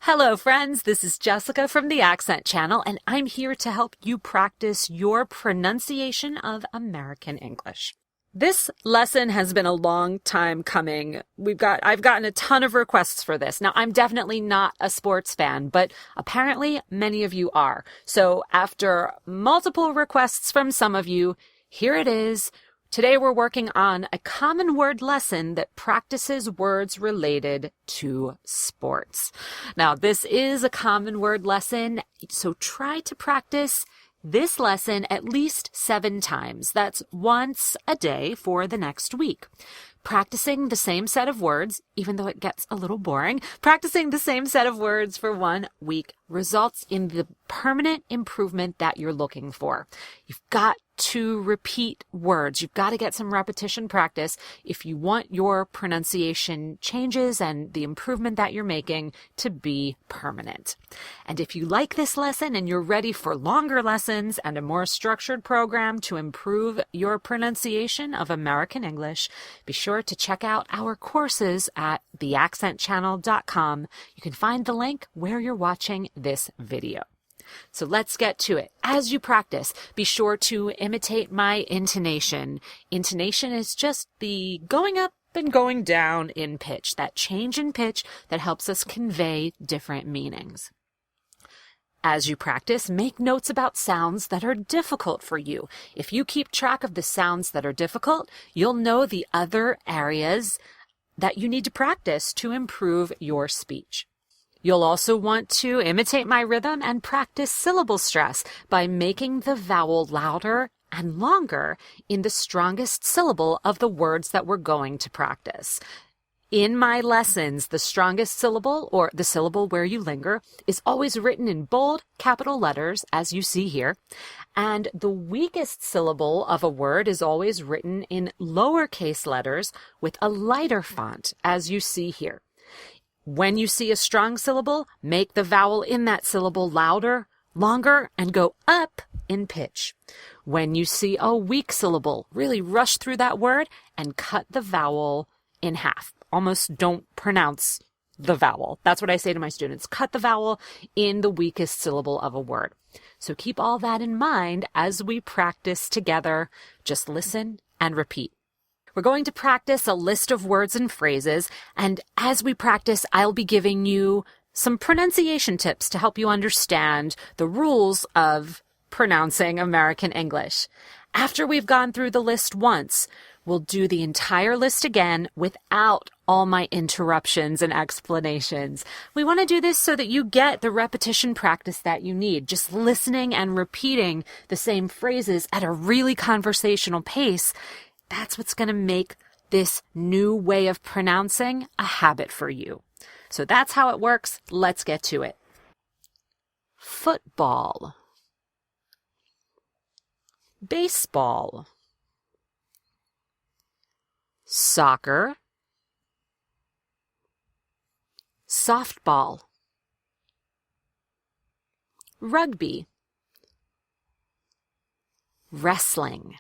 Hello, friends. This is Jessica from the Accent Channel, and I'm here to help you practice your pronunciation of American English. This lesson has been a long time coming. I've gotten a ton of requests for this. Now, I'm definitely not a sports fan, but apparently many of you are. So after multiple requests from some of you, here it is. Today we're working on a common word lesson that practices words related to sports. Now, this is a common word lesson, so try to practice this lesson at least 7 times. That's once a day for the next week. Practicing the same set of words, even though it gets a little boring, practicing the same set of words for 1 week results in the permanent improvement that you're looking for. You've got to repeat words. You've got to get some repetition practice if you want your pronunciation changes and the improvement that you're making to be permanent. And if you like this lesson and you're ready for longer lessons and a more structured program to improve your pronunciation of American English, be sure to check out our courses at theaccentchannel.com. You can find the link where you're watching this video. So let's get to it. As you practice, be sure to imitate my intonation. Intonation is just the going up and going down in pitch, that change in pitch that helps us convey different meanings. As you practice, make notes about sounds that are difficult for you. If you keep track of the sounds that are difficult, you'll know the other areas that you need to practice to improve your speech. You'll also want to imitate my rhythm and practice syllable stress by making the vowel louder and longer in the strongest syllable of the words that we're going to practice. In my lessons, the strongest syllable, or the syllable where you linger, is always written in bold capital letters, as you see here, and the weakest syllable of a word is always written in lowercase letters with a lighter font, as you see here. When you see a strong syllable, make the vowel in that syllable louder, longer, and go up in pitch. When you see a weak syllable, really rush through that word and cut the vowel in half. Almost don't pronounce the vowel. That's what I say to my students. Cut the vowel in the weakest syllable of a word. So keep all that in mind as we practice together. Just listen and repeat. We're going to practice a list of words and phrases, and as we practice, I'll be giving you some pronunciation tips to help you understand the rules of pronouncing American English. After we've gone through the list once, we'll do the entire list again without all my interruptions and explanations. We want to do this so that you get the repetition practice that you need, just listening and repeating the same phrases at a really conversational pace. That's what's going to make this new way of pronouncing a habit for you. So that's how it works. Let's get to it. Football. Baseball. Soccer. Softball. Rugby. Wrestling.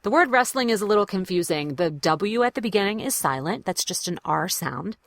The word wrestling is a little confusing. The W at the beginning is silent. That's just an R sound.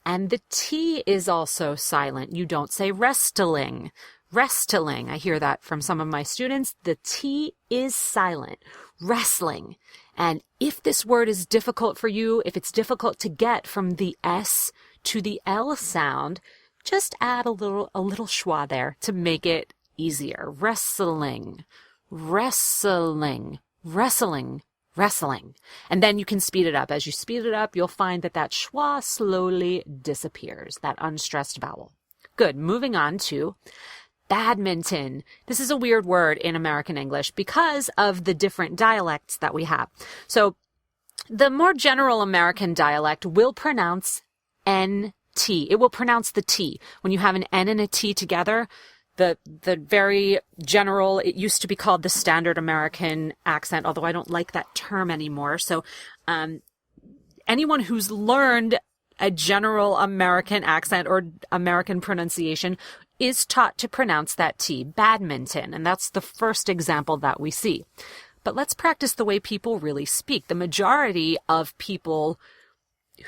And the T is also silent. You don't say wrestling. Wrestling. I hear that from some of my students. The T is silent. Wrestling. And if this word is difficult for you, if it's difficult to get from the S to the L sound, just add a little schwa there to make it easier. Wrestling. Wrestling. Wrestling, wrestling. And then you can speed it up. As you speed it up, you'll find that schwa slowly disappears, that unstressed vowel. Good. Moving on to badminton. This is a weird word in American English because of the different dialects that we have. So the more general American dialect will pronounce N-T. It will pronounce the T. When you have an N and a T together, the very general, it used to be called the standard American accent, although I don't like that term anymore. So anyone who's learned a general American accent or American pronunciation is taught to pronounce that T, badminton, and that's the first example that we see. But let's practice the way people really speak. The majority of people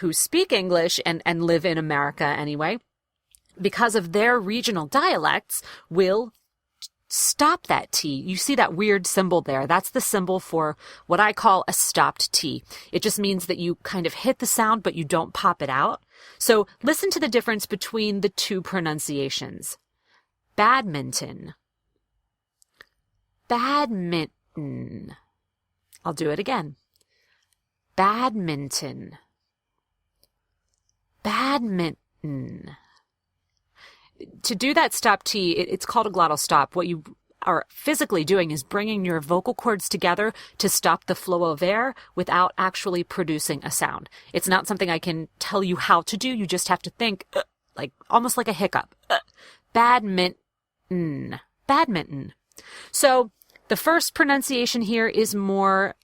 who speak English and live in America anyway, because of their regional dialects, will stop that T. You see that weird symbol there? That's the symbol for what I call a stopped T. It just means that you kind of hit the sound, but you don't pop it out. So listen to the difference between the two pronunciations. Badminton. Badminton. I'll do it again. Badminton. Badminton. To do that stop T, it's called a glottal stop. What you are physically doing is bringing your vocal cords together to stop the flow of air without actually producing a sound. It's not something I can tell you how to do. You just have to think, like almost like a hiccup. Badminton. Badminton. So the first pronunciation here is more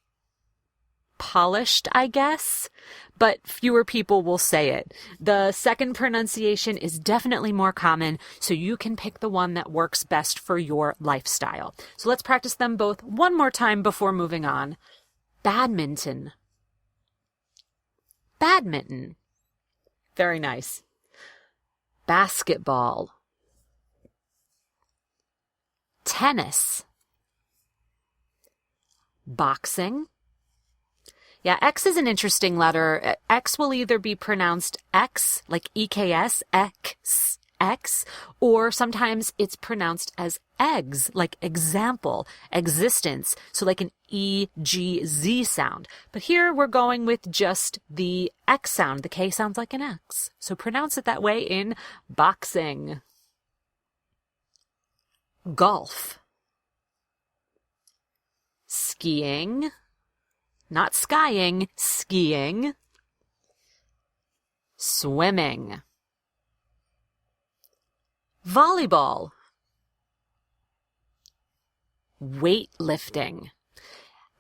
polished, I guess, but fewer people will say it. The second pronunciation is definitely more common, so you can pick the one that works best for your lifestyle. So let's practice them both one more time before moving on. Badminton. Badminton. Very nice. Basketball. Tennis. Boxing. Yeah, X is an interesting letter. X will either be pronounced X, like EKS, X, X, or sometimes it's pronounced as eggs, like example, existence, so like an EGZ sound. But here we're going with just the X sound. The K sounds like an X. So pronounce it that way in boxing. Golf. Skiing. Not skying, skiing. Swimming. Volleyball. Weightlifting.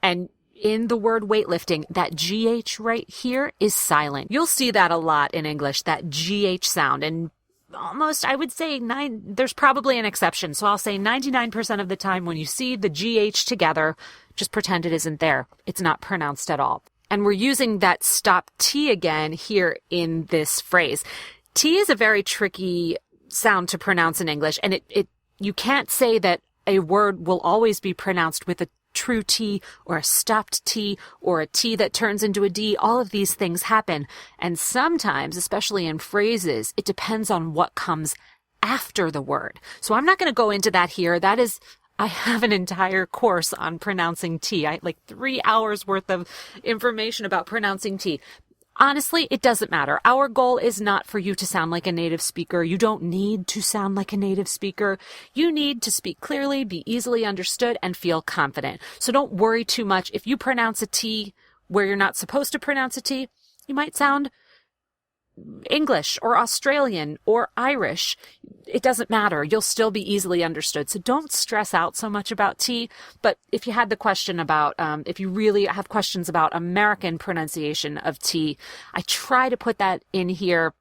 And in the word weightlifting, that GH right here is silent. You'll see that a lot in English, that GH sound. And almost, I would say, there's probably an exception. So I'll say 99% of the time when you see the GH together, just pretend it isn't there. It's not pronounced at all. And we're using that stop T again here in this phrase. T is a very tricky sound to pronounce in English, and you can't say that a word will always be pronounced with a true T or a stopped T or a T that turns into a D. All of these things happen. And sometimes, especially in phrases, it depends on what comes after the word. So I'm not going to go into that here. I have an entire course on pronouncing T. Like 3 hours worth of information about pronouncing T. Honestly, it doesn't matter. Our goal is not for you to sound like a native speaker. You don't need to sound like a native speaker. You need to speak clearly, be easily understood, and feel confident. So don't worry too much. If you pronounce a T where you're not supposed to pronounce a T, you might sound English or Australian or Irish. It doesn't matter. You'll still be easily understood. So don't stress out so much about T. But if you had the question about, if you really have questions about American pronunciation of T, I try to put that in here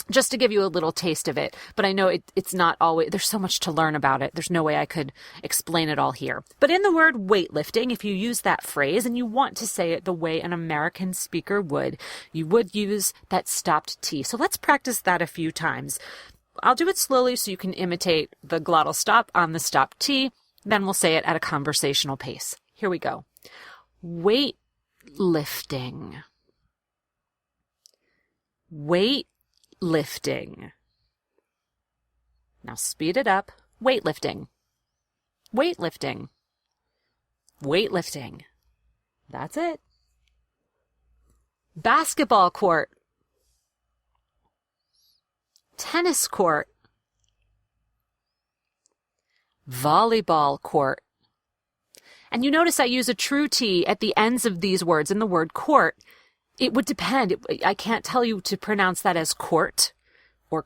just to give you a little taste of it. But I know it's not always, there's so much to learn about it. There's no way I could explain it all here. But in the word weightlifting, if you use that phrase and you want to say it the way an American speaker would, you would use that stopped T. So let's practice that a few times. I'll do it slowly so you can imitate the glottal stop on the stopped T. Then we'll say it at a conversational pace. Here we go. Weightlifting. Weightlifting. Now speed it up. Weightlifting. Weightlifting. Weightlifting. That's it. Basketball court. Tennis court. Volleyball court. And you notice I use a true T at the ends of these words in the word court. It would depend. I can't tell you to pronounce that as court or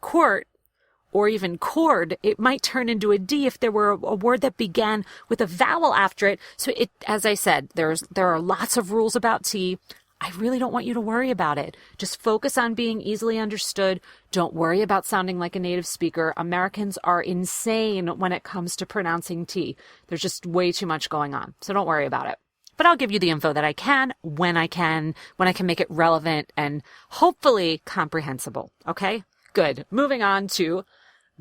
even cord. It might turn into a D if there were a word that began with a vowel after it. So as I said, there are lots of rules about T. I really don't want you to worry about it. Just focus on being easily understood. Don't worry about sounding like a native speaker. Americans are insane when it comes to pronouncing T. There's just way too much going on. So don't worry about it. But I'll give you the info that I can, when I can make it relevant and hopefully comprehensible. Okay? Good. Moving on to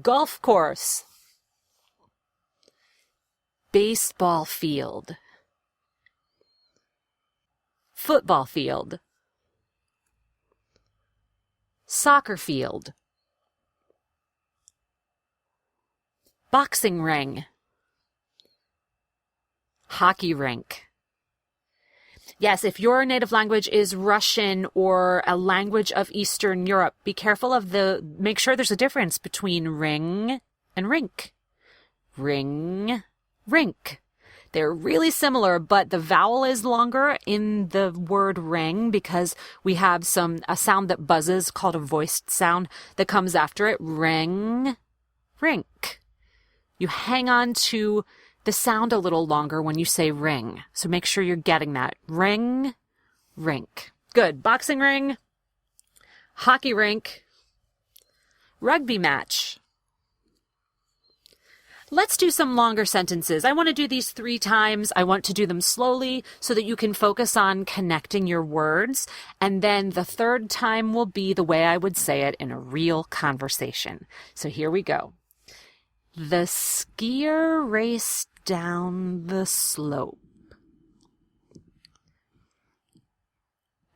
golf course, baseball field, football field, soccer field, boxing ring, hockey rink. Yes, if your native language is Russian or a language of Eastern Europe, be careful of make sure there's a difference between ring and rink. Ring, rink. They're really similar, but the vowel is longer in the word ring because we have a sound that buzzes called a voiced sound that comes after it. Ring, rink. You hang on to the sound a little longer when you say ring. So make sure you're getting that. Ring, rink. Good. Boxing ring, hockey rink, rugby match. Let's do some longer sentences. I want to do these 3 times. I want to do them slowly so that you can focus on connecting your words. And then the 3rd time will be the way I would say it in a real conversation. So here we go. The skier raced down the slope.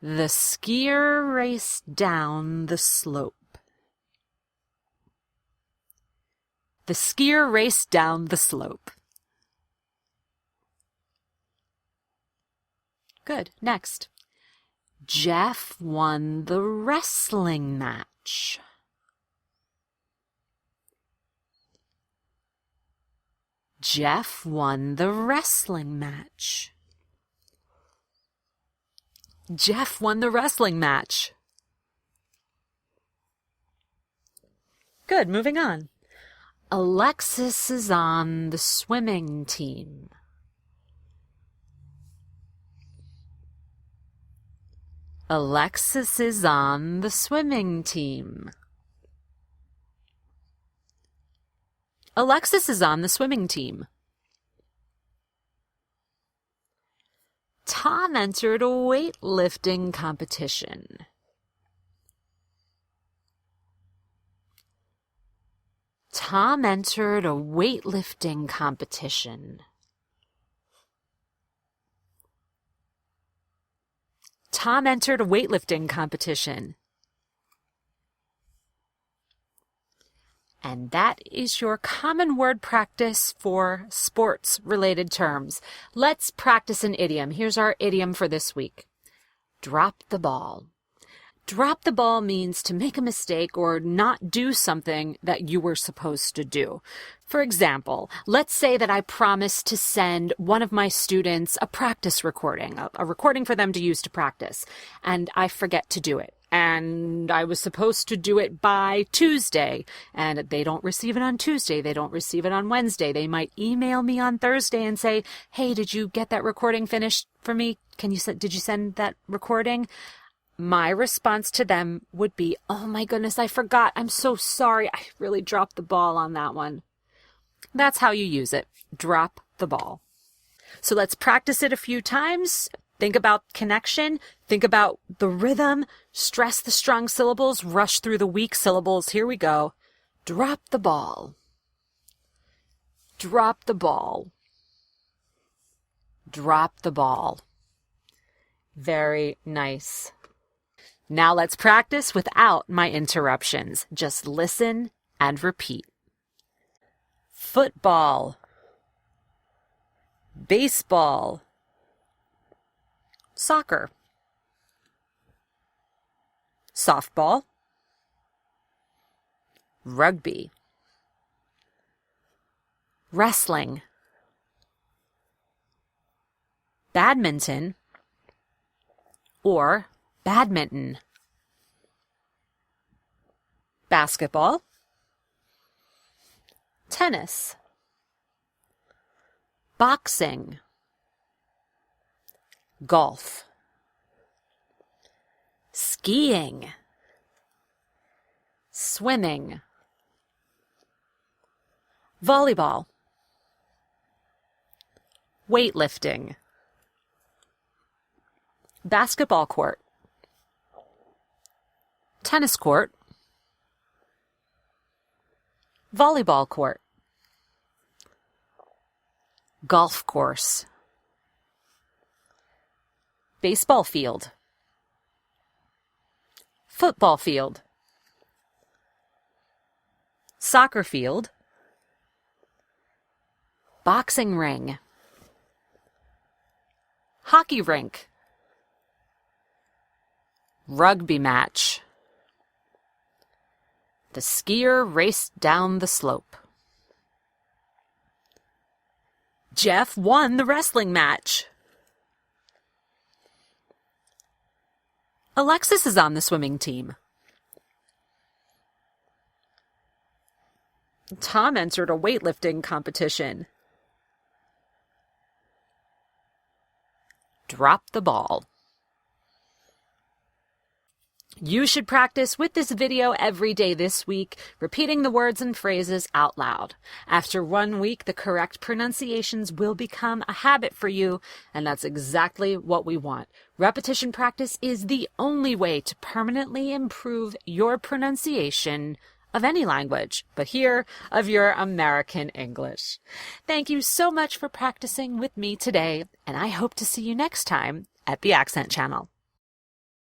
The skier raced down the slope. The skier raced down the slope. Good. Next. Jeff won the wrestling match. Jeff won the wrestling match. Jeff won the wrestling match. Good, moving on. Alexis is on the swimming team. Alexis is on the swimming team. Alexis is on the swimming team. Tom entered a weightlifting competition. Tom entered a weightlifting competition. Tom entered a weightlifting competition. And that is your common word practice for sports-related terms. Let's practice an idiom. Here's our idiom for this week. Drop the ball. Drop the ball means to make a mistake or not do something that you were supposed to do. For example, let's say that I promised to send one of my students a practice recording, a recording for them to use to practice, and I forget to do it. And I was supposed to do it by Tuesday, and they don't receive it on Tuesday. They don't receive it on Wednesday. They might email me on Thursday and say, hey, did you get that recording finished for me? Did you send that recording? My response to them would be, oh my goodness, I forgot. I'm so sorry. I really dropped the ball on that one. That's how you use it. Drop the ball. So let's practice it a few times. Think about connection. Think about the rhythm. Stress the strong syllables. Rush through the weak syllables. Here we go. Drop the ball. Drop the ball. Drop the ball. Very nice. Now let's practice without my interruptions. Just listen and repeat. Football. Baseball. Soccer. Softball. Rugby. Wrestling. Badminton or badminton. Basketball. Tennis. Boxing. Golf. Skiing. Swimming. Volleyball. Weightlifting. Basketball court. Tennis court. volleyball court, golf course, baseball field, football field, soccer field, boxing ring, hockey rink, rugby match. The skier raced down the slope. Jeff won the wrestling match. Alexis is on the swimming team. Tom entered a weightlifting competition. Drop the ball. You should practice with this video every day this week, repeating the words and phrases out loud. After 1 week, the correct pronunciations will become a habit for you, and that's exactly what we want. Repetition practice is the only way to permanently improve your pronunciation of any language, but here of your American English. Thank you so much for practicing with me today, and I hope to see you next time at the Accent Channel.